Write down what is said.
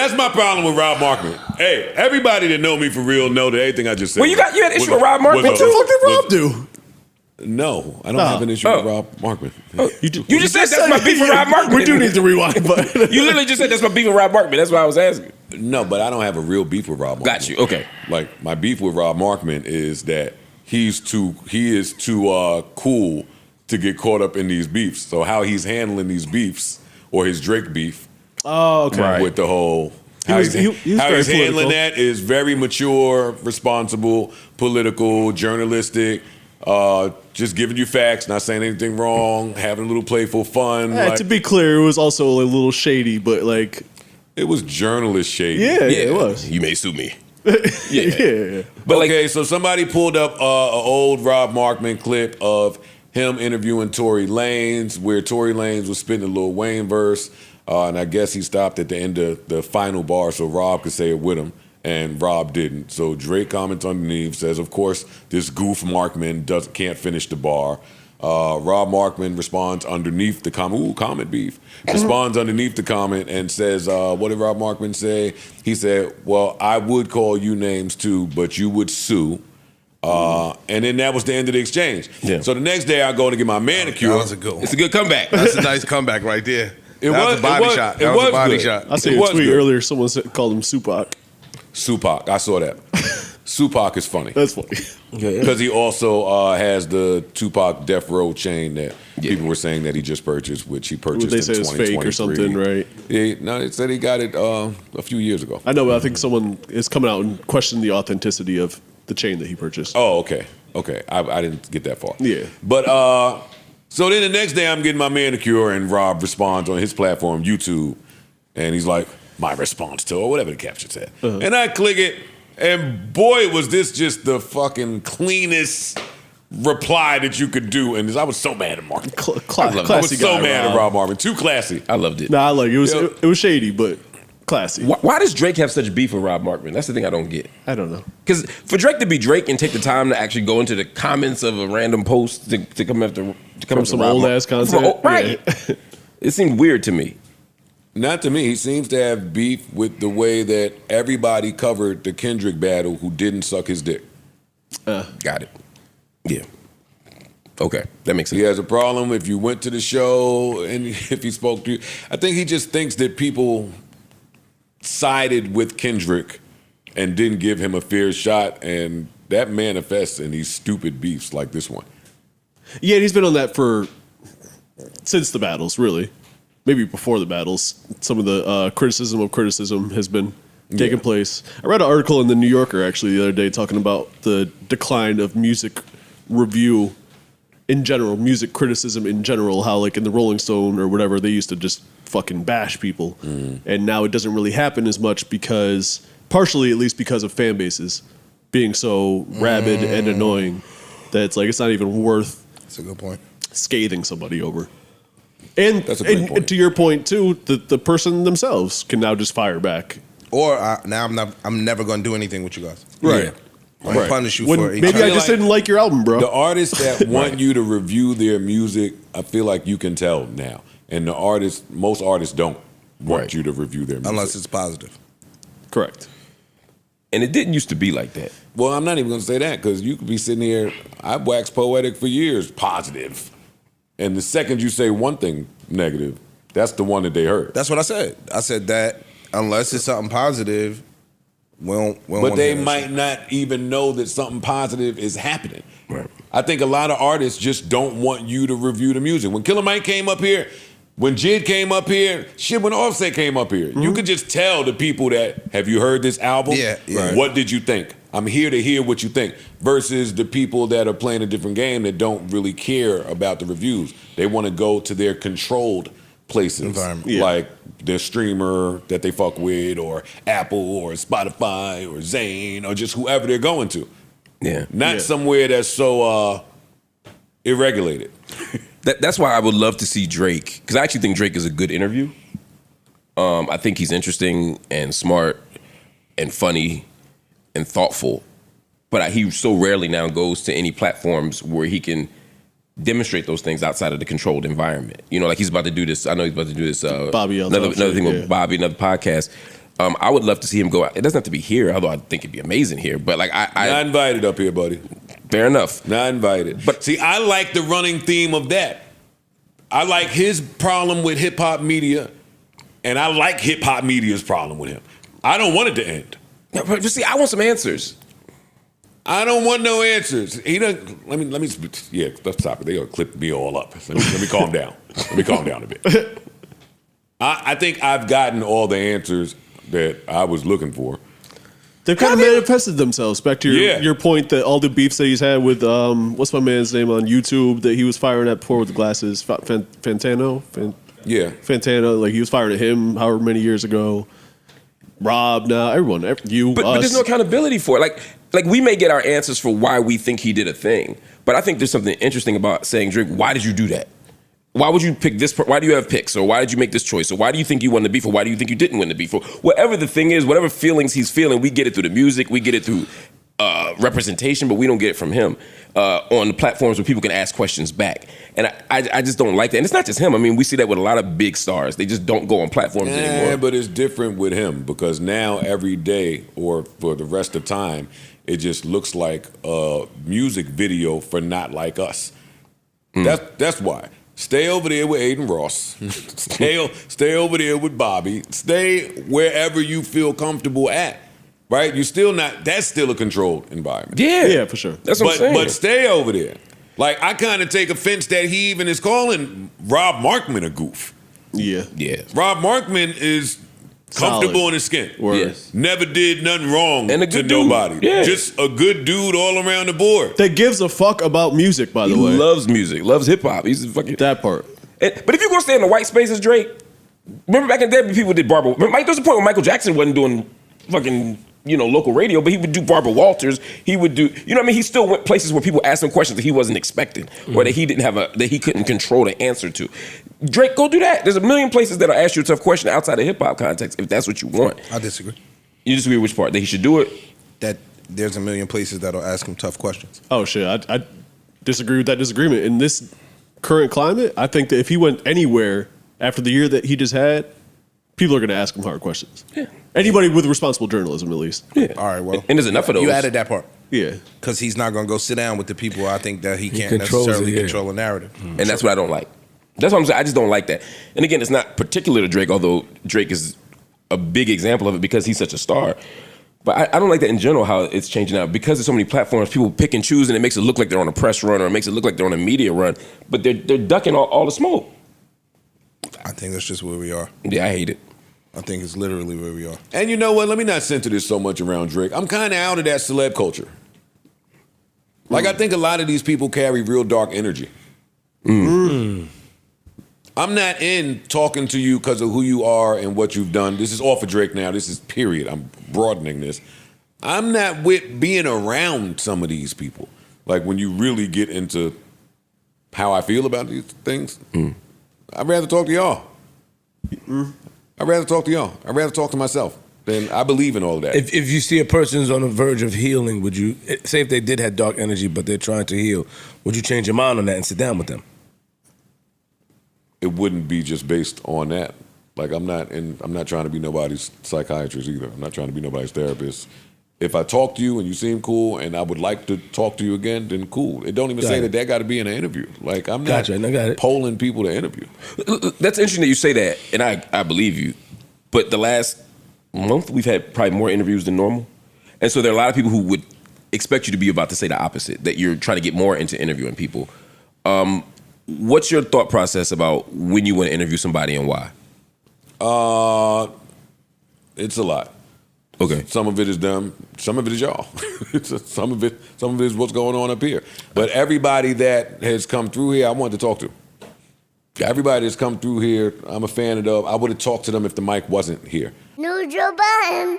that's my problem with Rob Markman. Hey, everybody that know me for real know that everything I just said. Well, you had an issue with Rob Markman too. What the fuck did Rob do? No, I don't have an issue with Rob Markman. You just said that's my beef with Rob Markman. We do need to rewind, but you literally just said that's my beef with Rob Markman. That's why I was asking. No, but I don't have a real beef with Rob Markman. Got you. Okay. Like my beef with Rob Markman is that he is too cool to get caught up in these beefs. So how he's handling these beefs or his Drake beef. Oh, okay. Right. With the whole how he's handling that is very mature, responsible, political, journalistic. Just giving you facts, not saying anything wrong, having a little playful fun. To be clear, it was also a little shady, but like it was journalist shady. Yeah, it was. You may sue me. Yeah. But okay, so somebody pulled up an old Rob Markman clip of him interviewing Tory Lanez, where Tory Lanez was spitting a Lil Wayne verse, and I guess he stopped at the end of the final bar so Rob could say it with him. And Rob didn't. So Drake comments underneath, says, of course, this Goof Markman can't finish the bar. Rob Markman responds underneath the comment. Ooh, comment beef. Responds underneath the comment and says, what did Rob Markman say? He said, well, I would call you names too, but you would sue. And then that was the end of the exchange. Yeah. So the next day I go to get my manicure. That was a good one. It's a good comeback. That's a nice comeback right there. That was a body shot. That was a body shot. I saw a tweet earlier. Someone called him Supac. Supac, I saw that. Supac is funny. That's funny. Because he also has the Tupac Death Row chain that people were saying that he just purchased, which he purchased in 2023. They say it's fake or something, right? No, they said he got it a few years ago. I know, but I think someone is coming out and questioning the authenticity of the chain that he purchased. Oh, okay. I didn't get that far. Yeah. But so then the next day I'm getting my manicure and Rob responds on his platform, YouTube, and he's like, my response to, or whatever the caption said. And I click it, and boy, was this just the fucking cleanest reply that you could do. And I was so mad at Mark. I was so mad at Rob Markman. Too classy. I loved it. Nah, I like it. It was shady, but classy. Why does Drake have such beef with Rob Markman? That's the thing I don't get. I don't know. Because for Drake to be Drake and take the time to actually go into the comments of a random post to come after some old ass content, right? Yeah. It seemed weird to me. Not to me. He seems to have beef with the way that everybody covered the Kendrick battle who didn't suck his dick. Got it. Yeah. Okay, that makes sense. He has a problem if you went to the show and if he spoke to you. I think he just thinks that people sided with Kendrick and didn't give him a fair shot, and that manifests in these stupid beefs like this one. Yeah, he's been on that since the battles, really. Maybe before the battles, some of the criticism has been taking place. I read an article in the New Yorker actually the other day talking about the decline of music review in general, music criticism in general, how like in the Rolling Stone or whatever, they used to just fucking bash people. And now it doesn't really happen as much partially at least because of fan bases being so rabid and annoying that it's like it's not even worth That's a good point. Scathing somebody over. And, That's a great point. And to your point too, the person themselves can now just fire back. Or now I'm never going to do anything with you guys. Right. Yeah. I'm gonna punish you for it. Maybe I just didn't like your album, bro. The artists that want you to review their music, I feel like you can tell now. And most artists don't want you to review their music. Unless it's positive. Correct. And it didn't used to be like that. Well, I'm not even going to say that because you could be sitting here, I've waxed poetic for years, positive. And the second you say one thing negative, that's the one that they heard. That's what I said. I said that unless it's something positive, we don't but they might not even know that something positive is happening. Right. I think a lot of artists just don't want you to review the music. When Killer Mike came up here, when Jid came up here, when Offset came up here, you could just tell the people that, have you heard this album? Yeah. Right. What did you think? I'm here to hear what you think. Versus the people that are playing a different game that don't really care about the reviews. They want to go to their controlled places, like their streamer that they fuck with, or Apple, or Spotify, or Zane, or just whoever they're going to. Yeah, not somewhere that's so irregulated. That's why I would love to see Drake, because I actually think Drake is a good interview. I think he's interesting and smart and funny and thoughtful, but he so rarely now goes to any platforms where he can demonstrate those things outside of the controlled environment. You know, like he's about to do this. I know he's about to do this. Bobby, another thing with Bobby, another podcast. I would love to see him go out. It doesn't have to be here, although I think it'd be amazing here. But like Not invited up here, buddy. fair enough. Not invited. But see, I like the running theme of that. I like his problem with hip hop media, and I like hip hop media's problem with him. I don't want it to end. No, but see, I want some answers. I don't want no answers. He doesn't. Let me. Yeah, let's stop it. They gonna clip me all up. Let me calm down. Let me calm down a bit. I think I've gotten all the answers that I was looking for. They've kind of manifested themselves. Back to your point that all the beefs that he's had with what's my man's name on YouTube that he was firing at before with the glasses, Fantano. Fantano. Like he was firing at him however many years ago. Rob, now everyone, you, but there's no accountability for it. Like we may get our answers for why we think he did a thing, but I think there's something interesting about saying, Drake, why did you do that? Why would you pick this? Why do you have picks? Or why did you make this choice? Or why do you think you won the beef? Or why do you think you didn't win the beef? Or whatever the thing is, whatever feelings he's feeling, we get it through the music, we get it through representation, but we don't get it from him on the platforms where people can ask questions back. And I just don't like that. And it's not just him. I mean, we see that with a lot of big stars. They just don't go on platforms anymore. Yeah, but it's different with him because now every day or for the rest of time, it just looks like a music video for Not Like Us. That's why. Stay over there with Aiden Ross. Stay over there with Bobby. Stay wherever you feel comfortable at. Right? You're still not. That's still a controlled environment. Yeah, for sure. That's what I'm saying. But stay over there. Like I kind of take offense that he even is calling Rob Markman a goof. Yeah. Rob Markman is comfortable in his skin. Yes. Never did nothing wrong And a to good dude. nobody. Yeah. Just a good dude all around the board. That gives a fuck about music, by the He way. loves music, loves hip hop. He's fucking That part. But if you go stay in the white spaces, Drake, remember back in the day when people did Barbara. There was a point when Michael Jackson wasn't doing fucking local radio, but he would do Barbara Walters. He would do, what I mean? He still went places where people asked him questions that he wasn't expecting, or that he didn't have that he couldn't control the answer to. Drake, go do that. There's a million places that'll ask you a tough question outside of hip hop context if that's what you want. I disagree. You disagree with which part? That he should do it? That there's a million places that'll ask him tough questions. Oh shit, I disagree with that disagreement. In this current climate, I think that if he went anywhere after the year that he just had, people are going to ask him hard questions. Yeah. Anybody with responsible journalism, at least. Yeah. All right, well. And there's enough of those. You added that part. Yeah. Because he's not going to go sit down with the people I think that he can't controls necessarily it, control a narrative. And that's what I don't like. That's what I'm saying. I just don't like that. And again, it's not particular to Drake, although Drake is a big example of it because he's such a star. But I don't like that in general, how it's changing out. Because there's so many platforms, people pick and choose, and it makes it look like they're on a press run or it makes it look like they're on a media run. But they're ducking all the smoke. I think that's just where we are. Yeah, I hate it. I think it's literally where we are. And you know what? Let me not center this so much around Drake. I'm kind of out of that celeb culture. Like, I think a lot of these people carry real dark energy. I'm not in talking to you because of who you are and what you've done. This is all for Drake now. This is period. I'm broadening this. I'm not with being around some of these people. Like, when you really get into how I feel about these things, I'd rather talk to y'all. I'd rather talk to y'all. I'd rather talk to myself. Then I believe in all of that. If you see a person's on the verge of healing, would you, say if they did have dark energy but they're trying to heal, would you change your mind on that and sit down with them? It wouldn't be just based on that. Like I'm not trying to be nobody's psychiatrist either. I'm not trying to be nobody's therapist. If I talk to you and you seem cool and I would like to talk to you again, then cool. It don't even say that got to be in an interview. Like I'm not polling people to interview. That's interesting that you say that, and I believe you. But the last month, we've had probably more interviews than normal. And so there are a lot of people who would expect you to be about to say the opposite, that you're trying to get more into interviewing people. What's your thought process about when you want to interview somebody and why? It's a lot. Okay. Some of it is them. Some of it is y'all. some of it is what's going on up here. But everybody that has come through here, I want to talk to. Everybody that's come through here, I'm a fan of. I would have talked to them if the mic wasn't here. New Joe Budden.